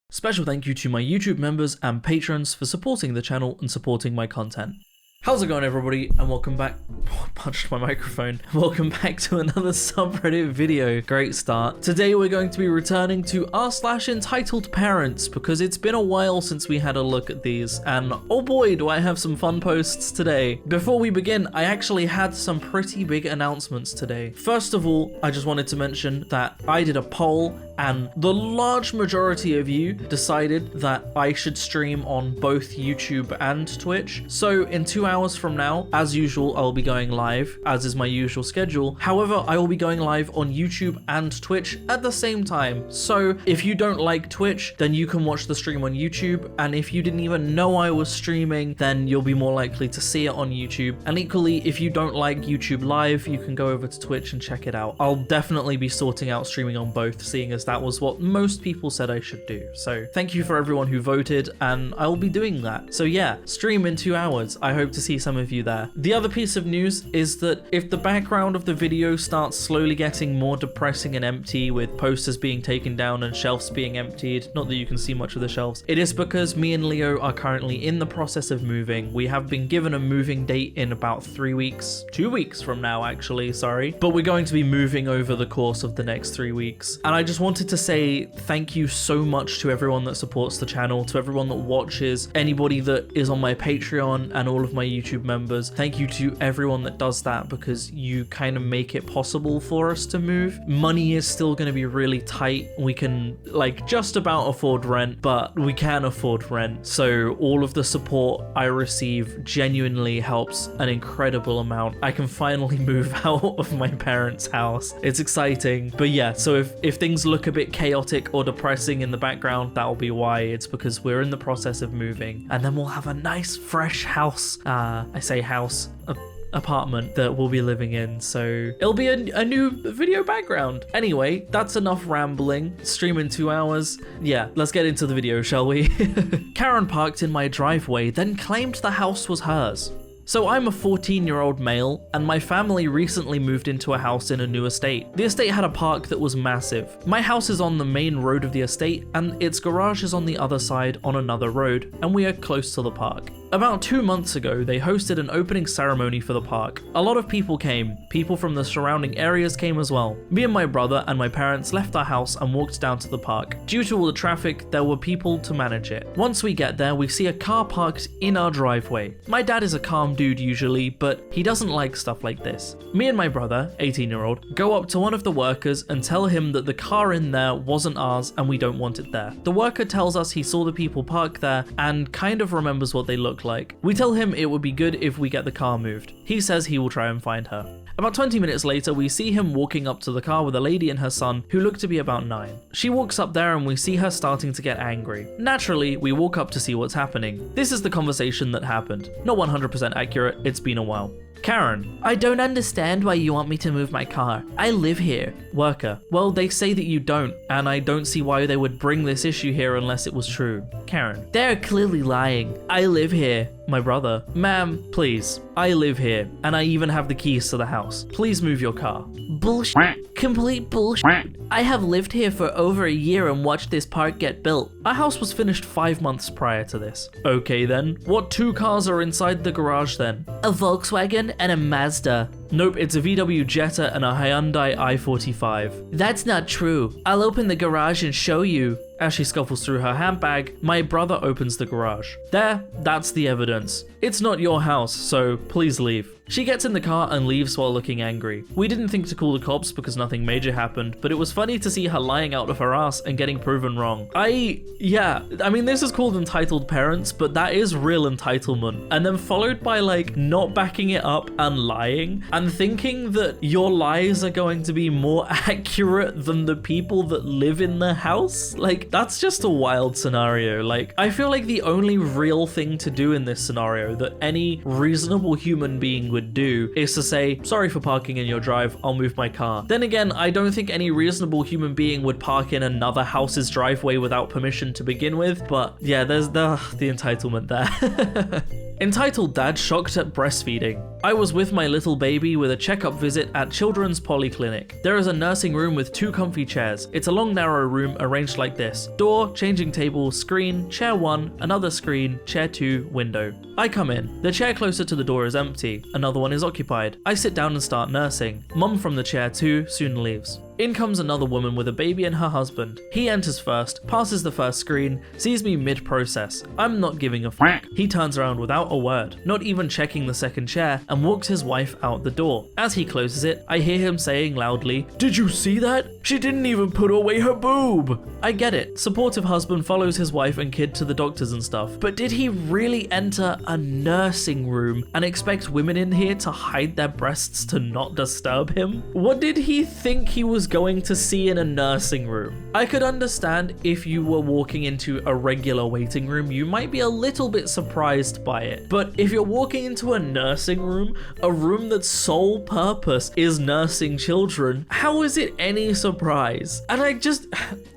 Special thank you to my YouTube members and patrons for supporting the channel and supporting my content. How's it going, everybody, and welcome back. Oh, I punched my microphone. Welcome back to another subreddit video. Great start. Today we're going to be returning to r/entitled parents because it's been a while since we had a look at these, and oh boy do I have some fun posts today. Before we begin, I actually had some pretty big announcements today. First of all, I just wanted to mention that I did a poll and the large majority of you decided that I should stream on both YouTube and Twitch. So in 2 hours from now, as usual, I'll be going live, as is my usual schedule. However, I will be going live on YouTube and Twitch at the same time. So if you don't like Twitch, then you can watch the stream on YouTube. And if you didn't even know I was streaming, then you'll be more likely to see it on YouTube. And equally, if you don't like YouTube Live, you can go over to Twitch and check it out. I'll definitely be sorting out streaming on both, seeing as that was what most people said I should do. So thank you for everyone who voted, and I will be doing that. So yeah, stream in 2 hours. I hope to see some of you there. The other piece of news is that if the background of the video starts slowly getting more depressing and empty, with posters being taken down and shelves being emptied, not that you can see much of the shelves, it is because me and Leo are currently in the process of moving. We have been given a moving date in about 3 weeks, 2 weeks from now actually, sorry, but we're going to be moving over the course of the next 3 weeks. And I just wanted to say thank you so much to everyone that supports the channel, to everyone that watches, anybody that is on my Patreon, and all of my YouTube members. Thank you to everyone that does that, because you kind of make it possible for us to move. Money is still going to be really tight. We can like just about afford rent, but we can afford rent. So all of the support I receive genuinely helps an incredible amount. I can finally move out of my parents' house. It's exciting. But yeah, so if things look a bit chaotic or depressing in the background, that'll be why. It's because we're in the process of moving, and then we'll have a nice fresh house. I say house, apartment that we'll be living in, so it'll be a new video background. Anyway, that's enough rambling. Stream in 2 hours. Yeah, let's get into the video, shall we? Karen parked in my driveway, then claimed the house was hers. So I'm a 14-year-old male, and my family recently moved into a house in a new estate. The estate had a park that was massive. My house is on the main road of the estate, and its garage is on the other side on another road, and we are close to the park. About 2 months ago, they hosted an opening ceremony for the park. A lot of people came. People from the surrounding areas came as well. Me and my brother and my parents left our house and walked down to the park. Due to all the traffic, there were people to manage it. Once we get there, we see a car parked in our driveway. My dad is a calm dude usually, but he doesn't like stuff like this. Me and my brother, 18-year-old, go up to one of the workers and tell him that the car in there wasn't ours and we don't want it there. The worker tells us he saw the people park there and kind of remembers what they look like. We tell him it would be good if we get the car moved. He says he will try and find her. About 20 minutes later, we see him walking up to the car with a lady and her son who look to be about 9. She walks up there and we see her starting to get angry. Naturally, we walk up to see what's happening. This is the conversation that happened. Not 100% accurate, it's been a while. Karen: I don't understand why you want me to move my car. I live here. Worker: well, they say that you don't, and I don't see why they would bring this issue here unless it was true. Karen: they're clearly lying. I live here. My brother: ma'am, please. I live here, and I even have the keys to the house. Please move your car. Bullshit. Complete bullshit. I have lived here for over a year and watched this park get built. Our house was finished 5 months prior to this. Okay then, what 2 cars are inside the garage then? A Volkswagen and a Mazda. Nope, it's a VW Jetta and a Hyundai i45. That's not true. I'll open the garage and show you. As she scuffles through her handbag, my brother opens the garage. There, that's the evidence. It's not your house, so please leave. She gets in the car and leaves while looking angry. We didn't think to call the cops because nothing major happened, but it was funny to see her lying out of her ass and getting proven wrong. I mean, this is called entitled parents, but that is real entitlement. And then followed by like not backing it up and lying and thinking that your lies are going to be more accurate than the people that live in the house. Like, that's just a wild scenario. Like, I feel like the only real thing to do in this scenario that any reasonable human being would do is to say, sorry for parking in your drive, I'll move my car. Then again, I don't think any reasonable human being would park in another house's driveway without permission to begin with, but yeah, there's the entitlement there. Entitled Dad Shocked at Breastfeeding. I was with my little baby with a checkup visit at Children's Polyclinic. There is a nursing room with 2 comfy chairs. It's a long narrow room arranged like this. Door, changing table, screen, chair 1, another screen, chair 2, window. I come in. The chair closer to the door is empty. Another one is occupied. I sit down and start nursing. Mum from the chair 2 soon leaves. In comes another woman with a baby and her husband. He enters first, passes the first screen, sees me mid-process. I'm not giving a fuck. He turns around without a word, not even checking the second chair, and walks his wife out the door. As he closes it, I hear him saying loudly, "Did you see that? She didn't even put away her boob." I get it. Supportive husband follows his wife and kid to the doctors and stuff, but did he really enter a nursing room and expect women in here to hide their breasts to not disturb him? What did he think he was going to see in a nursing room? I could understand if you were walking into a regular waiting room, you might be a little bit surprised by it. But if you're walking into a nursing room, a room that's sole purpose is nursing children, how is it any surprise? And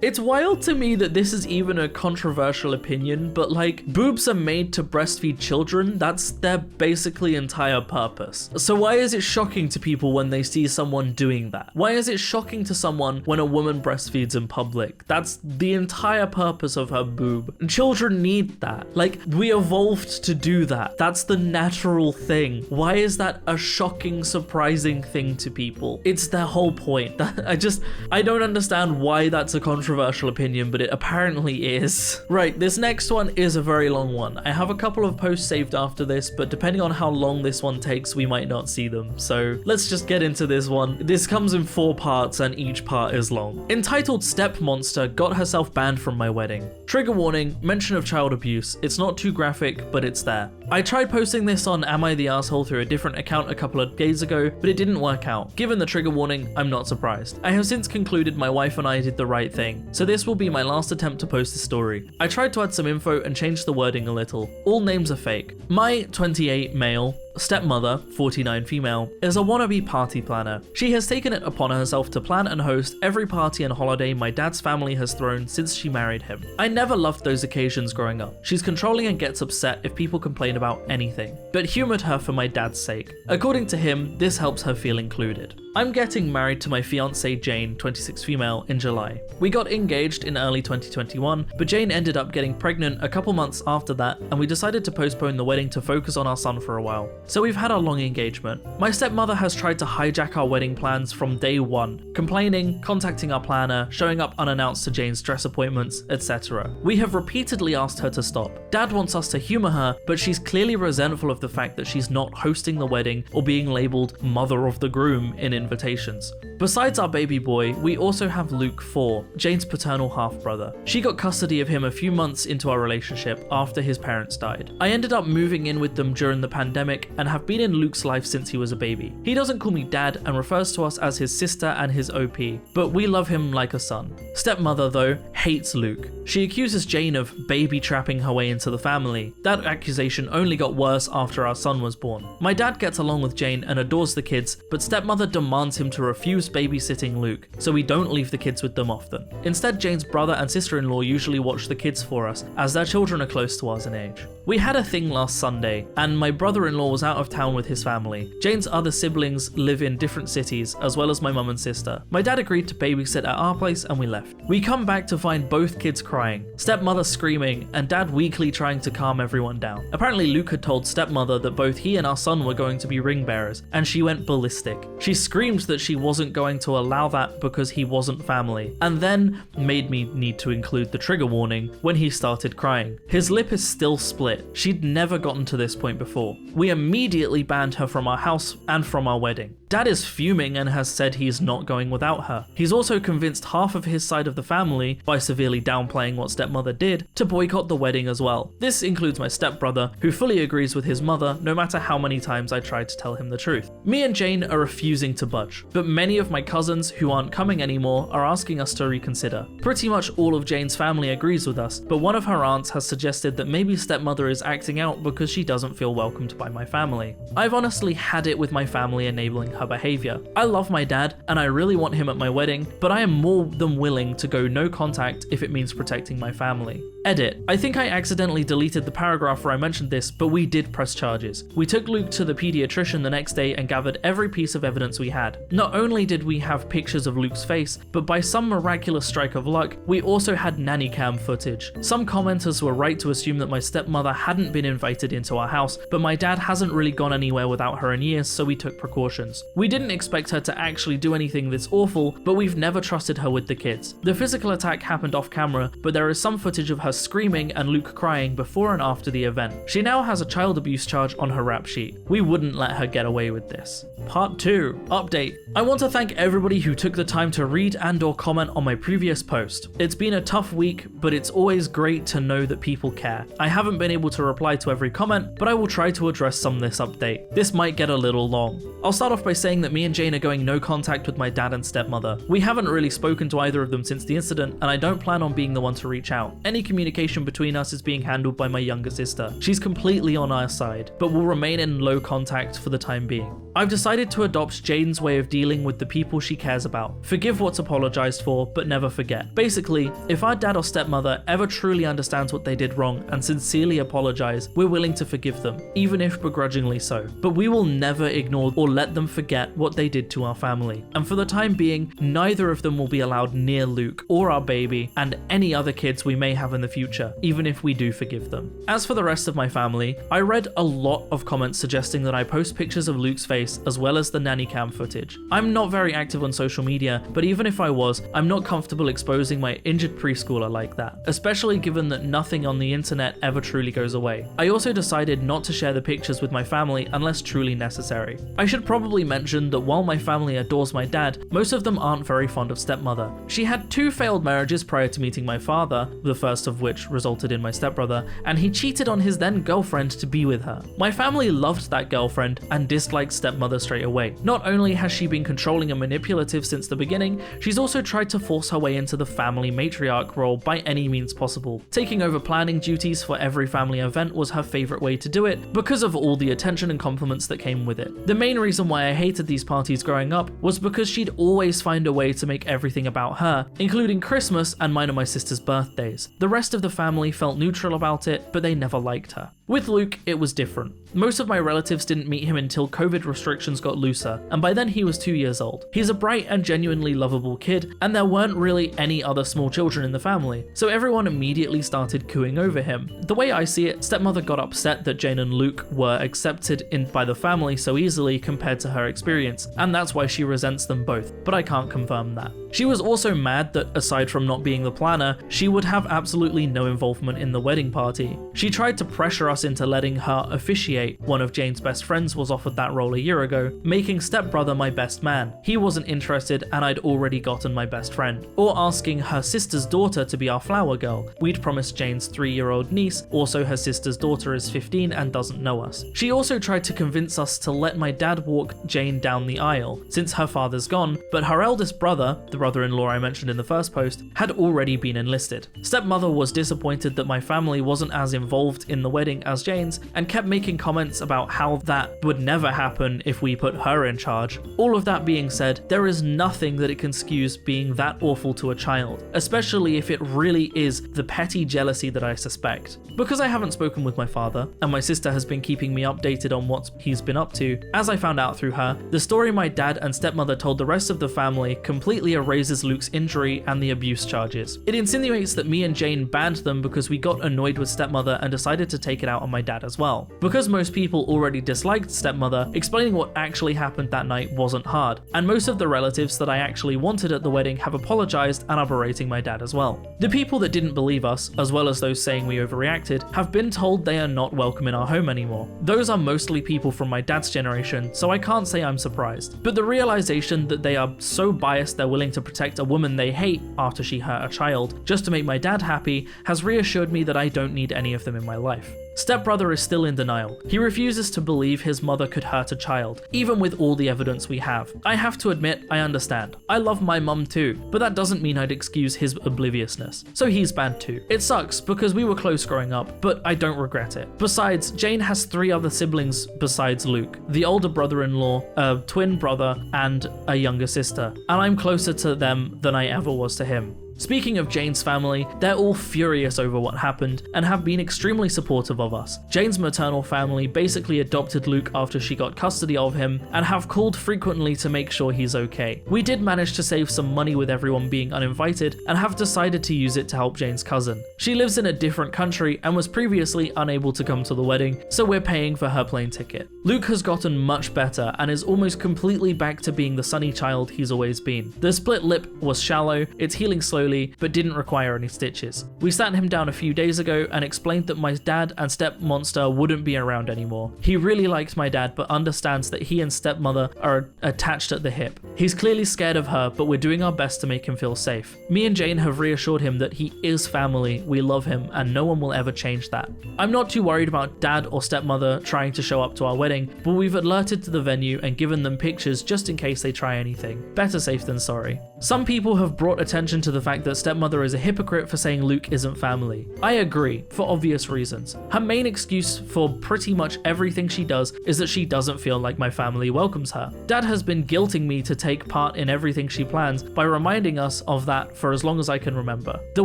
it's wild to me that this is even a controversial opinion, but like, boobs are made to breastfeed children. That's their basically entire purpose. So why is it shocking to people when they see someone doing that? Why is it shocking to someone when a woman breastfeeds in public? That's the entire purpose of her boob. And children need that. Like, we evolved to do that. That's the natural thing. Why is that a shocking, surprising thing to people? It's their whole point. I don't understand why that's a controversial opinion, but it apparently is. Right, this next one is a very long one. I have a couple of posts saved after this, but depending on how long this one takes, we might not see them. So let's just get into this one. This comes in 4 parts and each part is long. Entitled Stepmonster Got Herself Banned from My Wedding. Trigger warning, mention of child abuse. It's not too graphic, but it's there. I tried posting this on Am I the Asshole through a different account a couple of days ago, but it didn't work out. Given the trigger warning, I'm not surprised. I have since concluded my wife and I did the right thing, so this will be my last attempt to post this story. I tried to add some info and change the wording a little. All names are fake. My 28 male stepmother, 49 female, is a wannabe party planner. She has taken it upon herself to plan and host every party and holiday my dad's family has thrown since she married him. I never loved those occasions growing up. She's controlling and gets upset if people complain about anything, but humored her for my dad's sake. According to him, this helps her feel included. I'm getting married to my fiancée Jane, 26 female, in July. We got engaged in early 2021, but Jane ended up getting pregnant a couple months after that, and we decided to postpone the wedding to focus on our son for a while. So we've had a long engagement. My stepmother has tried to hijack our wedding plans from day one, complaining, contacting our planner, showing up unannounced to Jane's dress appointments, etc. We have repeatedly asked her to stop. Dad wants us to humor her, but she's clearly resentful of the fact that she's not hosting the wedding or being labeled mother of the groom in invitations. Besides our baby boy, we also have Luke 4, Jane's paternal half-brother. She got custody of him a few months into our relationship after his parents died. I ended up moving in with them during the pandemic and have been in Luke's life since he was a baby. He doesn't call me dad and refers to us as his sister and his OP, but we love him like a son. Stepmother, though, hates Luke. She accuses Jane of baby trapping her way into the family. That accusation only got worse after our son was born. My dad gets along with Jane and adores the kids, but stepmother demands him to refuse babysitting Luke, so we don't leave the kids with them often. Instead, Jane's brother and sister-in-law usually watch the kids for us, as their children are close to us in age. We had a thing last Sunday, and my brother-in-law was out of town with his family. Jane's other siblings live in different cities, as well as my mum and sister. My dad agreed to babysit at our place and we left. We come back to find both kids crying, stepmother screaming, and dad weakly trying to calm everyone down. Apparently Luke had told stepmother that both he and our son were going to be ring bearers, and she went ballistic. She screamed that she wasn't going to allow that because he wasn't family, and then made me need to include the trigger warning when he started crying. His lip is still split. She'd never gotten to this point before. We immediately banned her from our house and from our wedding. Dad is fuming and has said he's not going without her. He's also convinced half of his side of the family, by severely downplaying what stepmother did, to boycott the wedding as well. This includes my stepbrother, who fully agrees with his mother no matter how many times I tried to tell him the truth. Me and Jane are refusing to budge, but many of my cousins who aren't coming anymore are asking us to reconsider. Pretty much all of Jane's family agrees with us, but one of her aunts has suggested that maybe stepmother stepmother is acting out because she doesn't feel welcomed by my family. I've honestly had it with my family enabling her behavior. I love my dad and I really want him at my wedding, but I am more than willing to go no contact if it means protecting my family. Edit. I think I accidentally deleted the paragraph where I mentioned this, but we did press charges. We took Luke to the pediatrician the next day and gathered every piece of evidence we had. Not only did we have pictures of Luke's face, but by some miraculous strike of luck, we also had nanny cam footage. Some commenters were right to assume that my stepmother hadn't been invited into our house, but my dad hasn't really gone anywhere without her in years, so we took precautions. We didn't expect her to actually do anything this awful, but we've never trusted her with the kids. The physical attack happened off camera, but there is some footage of her screaming and Luke crying before and after the event. She now has a child abuse charge on her rap sheet. We wouldn't let her get away with this. Part 2. Update. I want to thank everybody who took the time to read and/or comment on my previous post. It's been a tough week, but it's always great to know that people care. I haven't been able to reply to every comment, but I will try to address some this update. This might get a little long. I'll start off by saying that me and Jane are going no contact with my dad and stepmother. We haven't really spoken to either of them since the incident, and I don't plan on being the one to reach out. Any communication between us is being handled by my younger sister. She's completely on our side, but will remain in low contact for the time being. I've decided to adopt Jane's way of dealing with the people she cares about. Forgive what's apologized for, but never forget. Basically, if our dad or stepmother ever truly understands what they did wrong and sincerely apologize, we're willing to forgive them, even if begrudgingly so. But we will never ignore or let them forget what they did to our family. And for the time being, neither of them will be allowed near Luke or our baby and any other kids we may have in the future, even if we do forgive them. As for the rest of my family, I read a lot of comments suggesting that I post pictures of Luke's face as well as the nanny cam footage. I'm not very active on social media, but even if I was, I'm not comfortable exposing my injured preschooler like that, especially given that nothing on the internet ever truly goes away. I also decided not to share the pictures with my family unless truly necessary. I should probably mention that while my family adores my dad, most of them aren't very fond of stepmother. She had 2 failed marriages prior to meeting my father, the first of which resulted in my stepbrother, and he cheated on his then girlfriend to be with her. My family loved that girlfriend and disliked stepmother straight away. Not only has she been controlling and manipulative since the beginning, she's also tried to force her way into the family matriarch role by any means possible. Taking over planning duties for every family event was her favorite way to do it because of all the attention and compliments that came with it. The main reason why I hated these parties growing up was because she'd always find a way to make everything about her, including Christmas and mine and my sister's birthdays. The rest of the family felt neutral about it, but they never liked her. With Luke, it was different. Most of my relatives didn't meet him until COVID restrictions got looser, and by then he was 2 years old. He's a bright and genuinely lovable kid, and there weren't really any other small children in the family, so everyone immediately started cooing over him. The way I see it, stepmother got upset that Jane and Luke were accepted by the family so easily compared to her experience, and that's why she resents them both, but I can't confirm that. She was also mad that, aside from not being the planner, she would have absolutely no involvement in the wedding party. She tried to pressure us into letting her officiate. One of Jane's best friends was offered that role a year ago, making stepbrother my best man. He wasn't interested and I'd already gotten my best friend. Or asking her sister's daughter to be our flower girl. We'd promised Jane's 3-year-old niece, also her sister's daughter is 15 and doesn't know us. She also tried to convince us to let my dad walk Jane down the aisle, since her father's gone, but her eldest brother, the brother-in-law I mentioned in the first post, had already been enlisted. Stepmother was disappointed that my family wasn't as involved in the wedding as Jane's, and kept making comments about how that would never happen if we put her in charge. All of that being said, there is nothing that it can excuse being that awful to a child, especially if it really is the petty jealousy that I suspect. Because I haven't spoken with my father, and my sister has been keeping me updated on what he's been up to, as I found out through her, the story my dad and stepmother told the rest of the family completely erases Luke's injury and the abuse charges. It insinuates that me and Jane banned them because we got annoyed with stepmother and decided to take it out on my dad as well. Because most people already disliked stepmother, explaining what actually happened that night wasn't hard, and most of the relatives that I actually wanted at the wedding have apologized and are berating my dad as well. The people that didn't believe us, as well as those saying we overreacted, have been told they are not welcome in our home anymore. Those are mostly people from my dad's generation, so I can't say I'm surprised. But the realization that they are so biased they're willing to protect a woman they hate after she hurt a child, just to make my dad happy, has reassured me that I don't need any of them in my life. Stepbrother is still in denial. He refuses to believe his mother could hurt a child, even with all the evidence we have. I have to admit, I understand. I love my mum too, but that doesn't mean I'd excuse his obliviousness. So he's banned too. It sucks because we were close growing up, but I don't regret it. Besides, Jane has 3 other siblings besides Luke, the older brother-in-law, a twin brother, and a younger sister, and I'm closer to them than I ever was to him. Speaking of Jane's family, they're all furious over what happened and have been extremely supportive of us. Jane's maternal family basically adopted Luke after she got custody of him and have called frequently to make sure he's okay. We did manage to save some money with everyone being uninvited and have decided to use it to help Jane's cousin. She lives in a different country and was previously unable to come to the wedding, so we're paying for her plane ticket. Luke has gotten much better and is almost completely back to being the sunny child he's always been. The split lip was shallow, it's healing slowly, but didn't require any stitches. We sat him down a few days ago and explained that my dad and stepmonster wouldn't be around anymore. He really likes my dad but understands that he and stepmother are attached at the hip. He's clearly scared of her, but we're doing our best to make him feel safe. Me and Jane have reassured him that he is family, we love him, and no one will ever change that. I'm not too worried about dad or stepmother trying to show up to our wedding, but we've alerted to the venue and given them pictures just in case they try anything. Better safe than sorry. Some people have brought attention to the fact that stepmother is a hypocrite for saying Luke isn't family. I agree, for obvious reasons. Her main excuse for pretty much everything she does is that she doesn't feel like my family welcomes her. Dad has been guilting me to take part in everything she plans by reminding us of that for as long as I can remember. The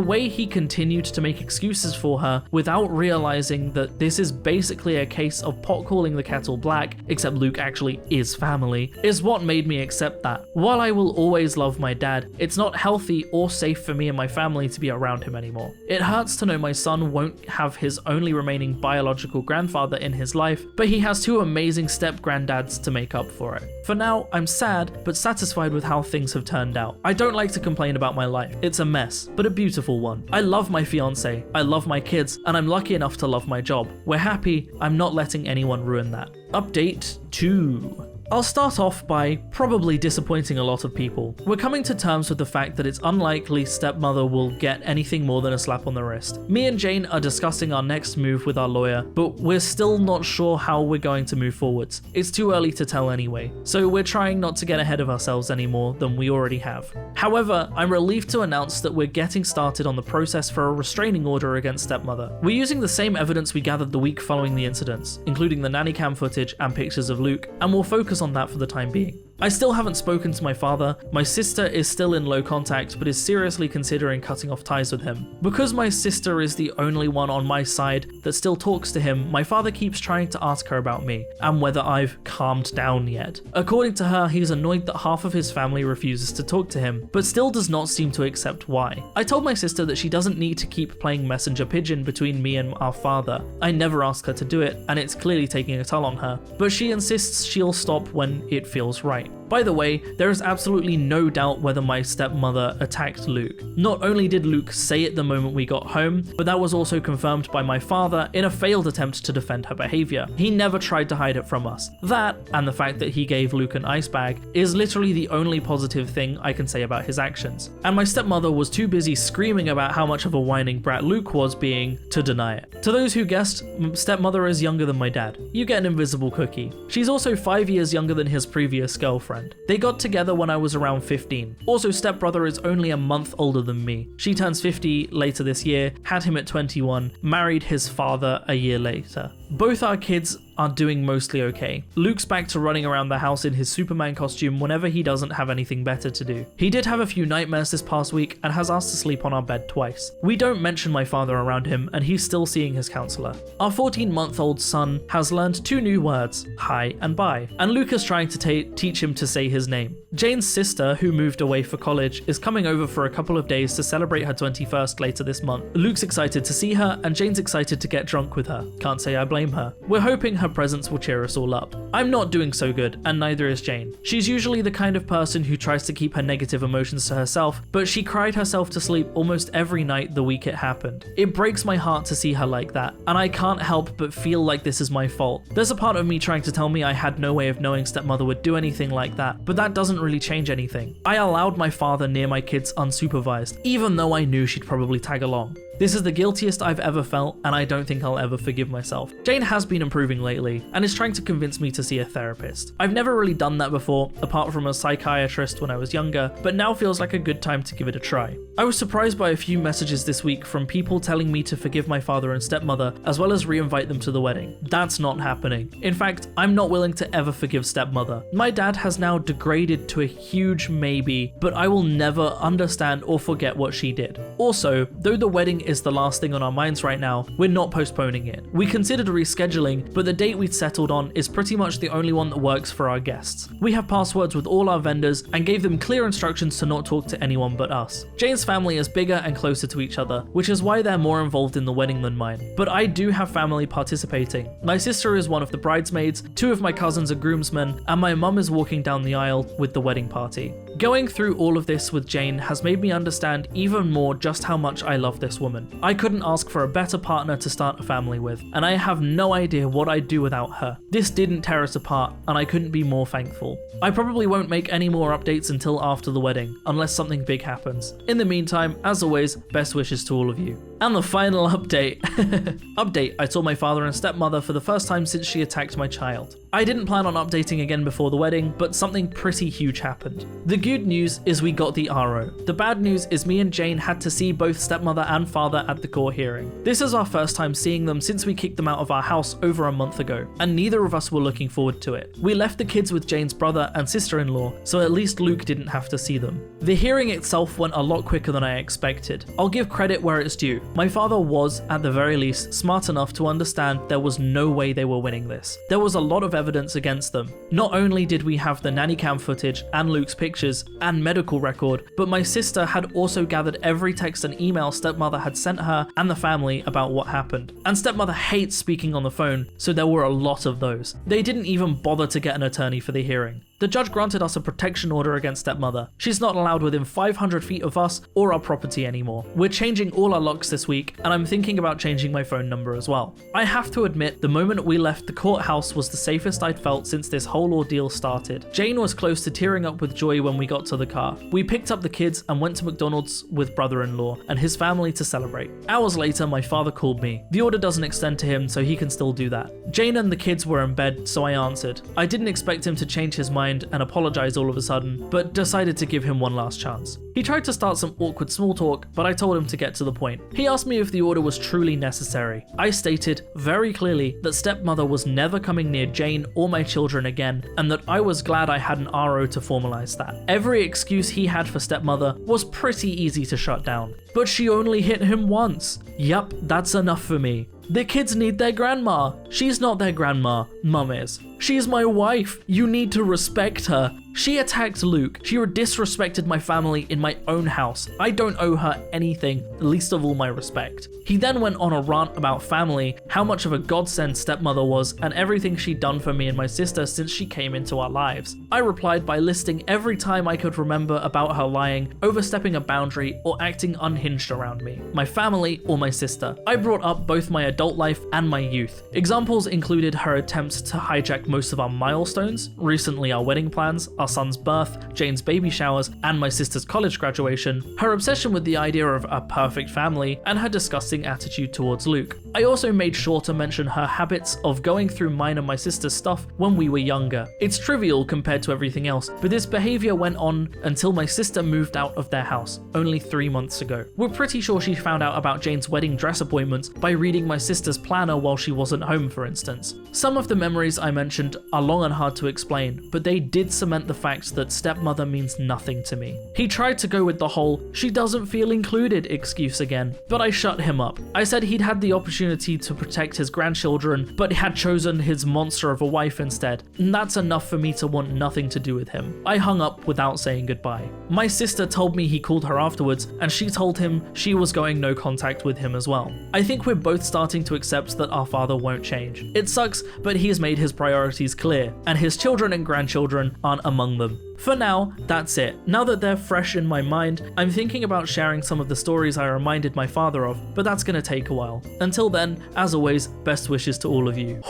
way he continued to make excuses for her without realizing that this is basically a case of pot calling the kettle black, except Luke actually is family, is what made me accept that. While I will always love my dad, it's not healthy or safe for me and my family to be around him anymore. It hurts to know my son won't have his only remaining biological grandfather in his life, but he has 2 amazing step-granddads to make up for it. For now, I'm sad, but satisfied with how things have turned out. I don't like to complain about my life. It's a mess, but a beautiful one. I love my fiance, I love my kids, and I'm lucky enough to love my job. We're happy, I'm not letting anyone ruin that. Update 2. I'll start off by probably disappointing a lot of people. We're coming to terms with the fact that it's unlikely stepmother will get anything more than a slap on the wrist. Me and Jane are discussing our next move with our lawyer, but we're still not sure how we're going to move forwards. It's too early to tell anyway, so we're trying not to get ahead of ourselves any more than we already have. However, I'm relieved to announce that we're getting started on the process for a restraining order against stepmother. We're using the same evidence we gathered the week following the incidents, including the nanny cam footage and pictures of Luke, and we'll focus on that for the time being. I still haven't spoken to my father. My sister is still in low contact but is seriously considering cutting off ties with him. Because my sister is the only one on my side that still talks to him, my father keeps trying to ask her about me and whether I've calmed down yet. According to her, he's annoyed that half of his family refuses to talk to him, but still does not seem to accept why. I told my sister that she doesn't need to keep playing messenger pigeon between me and our father. I never asked her to do it, and it's clearly taking a toll on her, but she insists she'll stop when it feels right. By the way, there is absolutely no doubt whether my stepmother attacked Luke. Not only did Luke say it the moment we got home, but that was also confirmed by my father in a failed attempt to defend her behavior. He never tried to hide it from us. That, and the fact that he gave Luke an ice bag, is literally the only positive thing I can say about his actions. And my stepmother was too busy screaming about how much of a whining brat Luke was being to deny it. To those who guessed, stepmother is younger than my dad. You get an invisible cookie. She's also 5 years younger than his previous girlfriend. They got together when I was around 15. Also, stepbrother is only a month older than me. She turns 50 later this year, had him at 21, married his father a year later. Both our kids are doing mostly okay. Luke's back to running around the house in his Superman costume whenever he doesn't have anything better to do. He did have a few nightmares this past week and has asked to sleep on our bed twice. We don't mention my father around him and he's still seeing his counselor. Our 14-month-old son has learned 2 new words, hi and bye, and Luke is trying to teach him to say his name. Jane's sister, who moved away for college, is coming over for a couple of days to celebrate her 21st later this month. Luke's excited to see her and Jane's excited to get drunk with her. Can't say I blame her. We're hoping her presence will cheer us all up. I'm not doing so good, and neither is Jane. She's usually the kind of person who tries to keep her negative emotions to herself, but she cried herself to sleep almost every night the week it happened. It breaks my heart to see her like that, and I can't help but feel like this is my fault. There's a part of me trying to tell me I had no way of knowing stepmother would do anything like that, but that doesn't really change anything. I allowed my father near my kids unsupervised, even though I knew she'd probably tag along. This is the guiltiest I've ever felt, and I don't think I'll ever forgive myself. Jane has been improving lately, and is trying to convince me to see a therapist. I've never really done that before, apart from a psychiatrist when I was younger, but now feels like a good time to give it a try. I was surprised by a few messages this week from people telling me to forgive my father and stepmother, as well as re-invite them to the wedding. That's not happening. In fact, I'm not willing to ever forgive stepmother. My dad has now degraded to a huge maybe, but I will never understand or forget what she did. Also, though the wedding is the last thing on our minds right now, we're not postponing it. We considered rescheduling, but the date we'd settled on is pretty much the only one that works for our guests. We have passwords with all our vendors and gave them clear instructions to not talk to anyone but us. Jane's family is bigger and closer to each other, which is why they're more involved in the wedding than mine. But I do have family participating. My sister is one of the bridesmaids, 2 of my cousins are groomsmen, and my mum is walking down the aisle with the wedding party. Going through all of this with Jane has made me understand even more just how much I love this woman. I couldn't ask for a better partner to start a family with, and I have no idea what I'd do without her. This didn't tear us apart, and I couldn't be more thankful. I probably won't make any more updates until after the wedding, unless something big happens. In the meantime, as always, best wishes to all of you. And the final update. I saw my father and stepmother for the first time since she attacked my child. I didn't plan on updating again before the wedding, but something pretty huge happened. The good news is we got the RO. The bad news is me and Jane had to see both stepmother and father at the court hearing. This is our first time seeing them since we kicked them out of our house over a month ago, and neither of us were looking forward to it. We left the kids with Jane's brother and sister-in-law, so at least Luke didn't have to see them. The hearing itself went a lot quicker than I expected. I'll give credit where it's due. My father was, at the very least, smart enough to understand there was no way they were winning this. There was a lot of evidence against them. Not only did we have the nanny cam footage and Luke's pictures and medical record, but my sister had also gathered every text and email stepmother had sent her and the family about what happened. And stepmother hates speaking on the phone, so there were a lot of those. They didn't even bother to get an attorney for the hearing. The judge granted us a protection order against stepmother. She's not allowed within 500 feet of us or our property anymore. We're changing all our locks this week, and I'm thinking about changing my phone number as well. I have to admit, the moment we left the courthouse was the safest I'd felt since this whole ordeal started. Jane was close to tearing up with joy when we got to the car. We picked up the kids and went to McDonald's with brother-in-law and his family to celebrate. Hours later, my father called me. The order doesn't extend to him, so he can still do that. Jane and the kids were in bed, so I answered. I didn't expect him to change his mind and apologize all of a sudden, but decided to give him one last chance. He tried to start some awkward small talk, but I told him to get to the point. He asked me if the order was truly necessary. I stated very clearly that stepmother was never coming near Jane or my children again, and that I was glad I had an RO to formalize that. Every excuse he had for stepmother was pretty easy to shut down. But she only hit him once. Yup, that's enough for me. The kids need their grandma. She's not their grandma, Mum is. She's my wife. You need to respect her. She attacked Luke. She disrespected my family in my own house. I don't owe her anything, least of all my respect. He then went on a rant about family, how much of a godsend stepmother was, and everything she'd done for me and my sister since she came into our lives. I replied by listing every time I could remember about her lying, overstepping a boundary, or acting unhinged around me, my family, or my sister. I brought up both my adult life and my youth. Examples included her attempts to hijack most of our milestones, recently our wedding plans, our son's birth, Jane's baby showers, and my sister's college graduation, her obsession with the idea of a perfect family, and her disgusting attitude towards Luke. I also made sure to mention her habits of going through mine and my sister's stuff when we were younger. It's trivial compared to everything else, but this behavior went on until my sister moved out of their house, only 3 months ago. We're pretty sure she found out about Jane's wedding dress appointments by reading my sister's planner while she wasn't home, for instance. Some of the memories I mentioned are long and hard to explain, but they did cement the fact that stepmother means nothing to me. He tried to go with the whole "she doesn't feel included" excuse again, but I shut him up. I said he'd had the opportunity to protect his grandchildren, but had chosen his monster of a wife instead, and that's enough for me to want nothing to do with him. I hung up without saying goodbye. My sister told me he called her afterwards, and she told him she was going no contact with him as well. I think we're both starting to accept that our father won't change. It sucks, but he's made his priorities clear, and his children and grandchildren aren't among them. For now, that's it. Now that they're fresh in my mind, I'm thinking about sharing some of the stories I reminded my father of, but that's gonna take a while. Until then, as always, best wishes to all of you.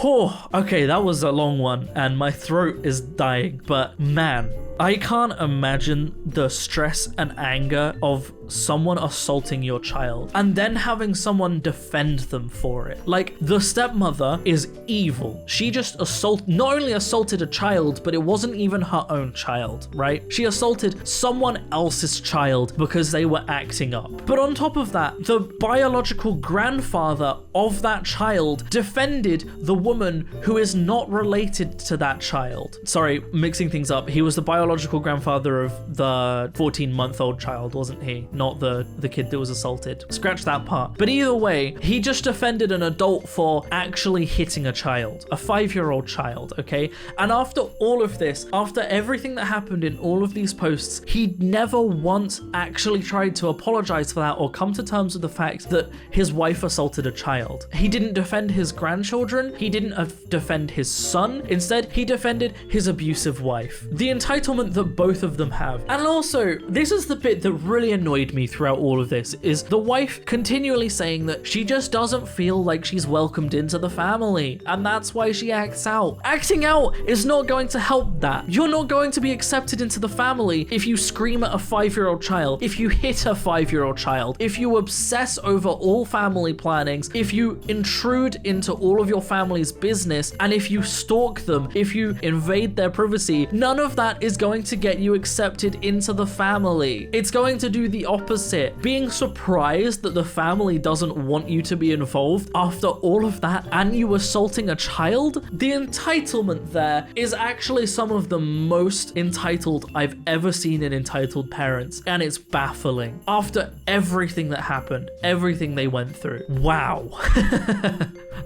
Okay, that was a long one, and my throat is dying, but man, I can't imagine the stress and anger of someone assaulting your child and then having someone defend them for it. Like, the stepmother is evil. She just not only assaulted a child, but it wasn't even her own child, right? She assaulted someone else's child because they were acting up. But on top of that, the biological grandfather of that child defended the woman who is not related to that child. Sorry, mixing things up. He was the biological grandfather of the 14-month-old child, wasn't he? Not the kid that was assaulted. Scratch that part. But either way, he just defended an adult for actually hitting a child, a 5-year-old child, okay? And after all of this, after everything that happened in all of these posts, he never once actually tried to apologize for that or come to terms with the fact that his wife assaulted a child. He didn't defend his grandchildren. He didn't defend his son. Instead, he defended his abusive wife. The entitlement that both of them have. And also, this is the bit that really annoyed me throughout all of this, is the wife continually saying that she just doesn't feel like she's welcomed into the family, and that's why she acts out. Acting out is not going to help that. You're not going to be accepted into the family if you scream at a 5-year-old child, if you hit a 5-year-old child, if you obsess over all family plannings, if you intrude into all of your family's business, and if you stalk them, if you invade their privacy. None of that is going to get you accepted into the family. It's going to do the opposite. Being surprised that the family doesn't want you to be involved after all of that and you assaulting a child? The entitlement there is actually some of the most entitled I've ever seen in Entitled Parents, and it's baffling. After everything that happened, everything they went through. Wow.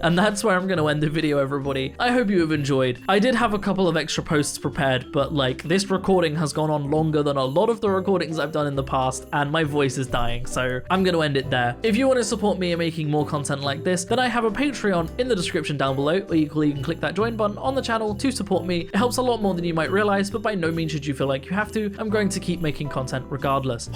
And that's where I'm going to end the video, everybody. I hope you have enjoyed. I did have a couple of extra posts prepared, but like, this recording has gone on longer than a lot of the recordings I've done in the past, and my voice is dying, so I'm going to end it there. If you want to support me in making more content like this, then I have a Patreon in the description down below, or equally you can click that join button on the channel to support me. It helps a lot more than you might realize, but by no means should you feel like you have to. I'm going to keep making content regardless.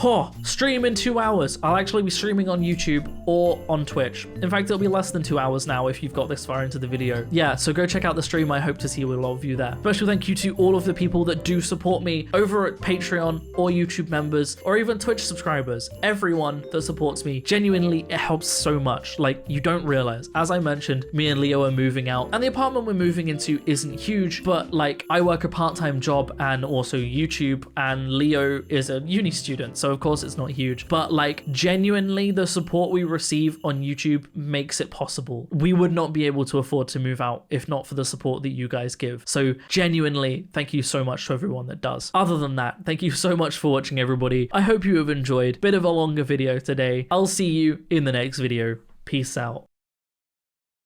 Stream in 2 hours. I'll actually be streaming on YouTube or on Twitch. In fact, it'll be less than 2 hours now if you've got this far into the video. Yeah, so go check out the stream. I hope to see a lot of you there. Special thank you to all of the people that do support me over at Patreon or YouTube members or even Twitch subscribers. Everyone that supports me, genuinely, it helps so much. Like, you don't realize. As I mentioned, me and Leo are moving out, and the apartment we're moving into isn't huge, but like, I work a part-time job and also YouTube, and Leo is a uni student, so of course it's not huge, but like, genuinely, the support we receive on YouTube makes it possible. We would not be able to afford to move out if not for the support that you guys give. So genuinely, thank you so much to everyone that does. Other than that, thank you so much for watching, everybody. I hope you have enjoyed. Bit of a longer video today. I'll see you in the next video. Peace out.